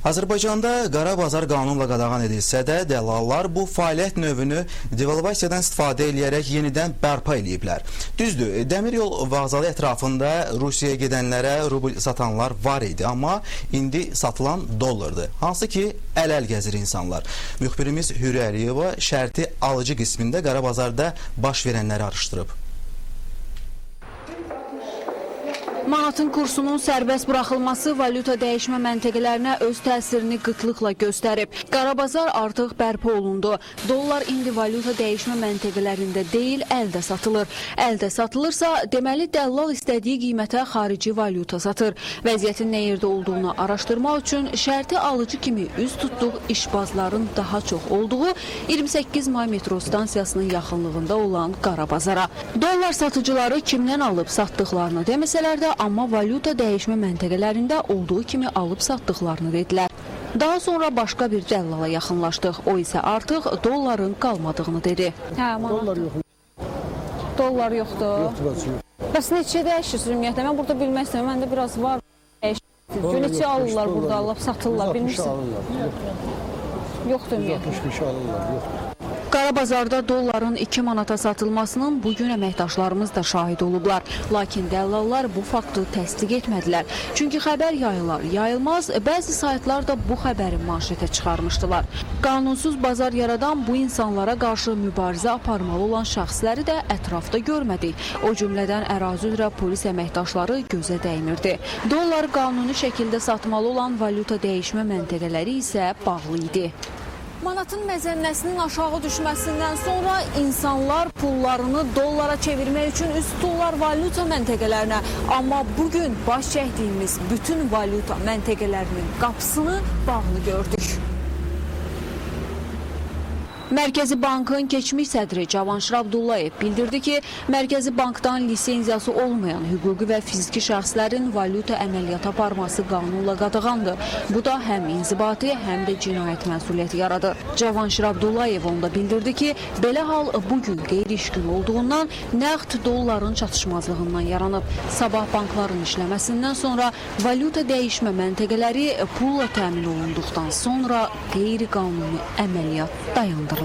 Azərbaycanda qara bazar qanunla qadağan edilsə də, dəllallar bu fəaliyyət növünü devalvasiyadan istifadə edərək yenidən bərpa ediblər. Düzdür, dəmiryol vağzalı ətrafında Rusiyaya gedənlərə rubl satanlar var idi, amma indi satılan dollardır. Hansı ki, əl-əl gəzir insanlar. Müxbirimiz Hürriyə Əliyeva şərti alıcı qismində qara bazarda baş verənləri araşdırıb. Manatın kursunun sərbəst buraxılması valyuta dəyişmə məntəqələrinə öz təsirini qıtlıqla göstərib. Qarabazar artıq bərpa olundu. Dollar indi valyuta dəyişmə məntəqələrində deyil, əldə satılır. Əldə satılırsa, deməli dəllal istədiyi qiymətə xarici valyuta satır. Vəziyyətin nə yerdə olduğunu araşdırmaq üçün şərti alıcı kimi üz tutduq işbazların daha çox olduğu 28 may metro stansiyasının yaxınlığında olan Qarabazara. Dollar satıcıları kimdən alıb satdıqlarını deməsələr də, amma valyuta dəyişmə məntəqələrində olduğu kimi alıb satdıqlarını dedilər. Daha sonra başqa bir dəllala yaxınlaşdıq. O isə artıq dolların qalmadığını dedi. Dollar yox. Dollar yoxdur. Yoxdur. Bəs neçə dəyişirsiniz ümumiyyətlə? Mən burada bilmək istəyirəm. Məndə biraz var. Neçə alırlar burada, alıb satırlar, bilmirsiniz? Yoxdur ümumiyyətlə. 65 alırlar, yoxdur. Qarabazarda dolların 2 manata satılmasının bugün əməkdaşlarımız da şahid olublar. Lakin dəllallar bu faktı təsdiq etmədilər. Çünki xəbər yayılar, yayılmaz, bəzi saytlar da bu xəbəri manşetə çıxarmışdılar. Qanunsuz bazar yaradan bu insanlara qarşı mübarizə aparmalı olan şəxsləri də ətrafda görmədik. O cümlədən ərazi üzrə polis əməkdaşları gözə dəymirdi. Dollar qanuni şəkildə satmalı olan valyuta dəyişmə məntəqələri isə bağlı idi. Manatın məzənnəsinin aşağı düşməsindən sonra insanlar pullarını dollara çevirmək üçün üst tuturlar valyuta məntəqələrinə. Amma bugün baş çəkdiyimiz bütün valyuta məntəqələrinin qapısını bağlı gördük. Mərkəzi Bankın keçmiş sədri Cavanşir Abdullayev bildirdi ki, Mərkəzi Bankdan lisenziyası olmayan hüquqi və fiziki şəxslərin valyuta əməliyyat aparması qanunla qadağandır. Bu da həm inzibati, həm də cinayət məsuliyyəti yaradır. Cavanşir Abdullayev onda bildirdi ki, belə hal bugün qeyri-iş günü olduğundan nəqd dolların çatışmazlığından yaranıb. Sabah bankların işləməsindən sonra valyuta dəyişmə məntəqələri pulla təmin olunduqdan sonra qeyri-qanuni əməliyyat dayandırılacaq.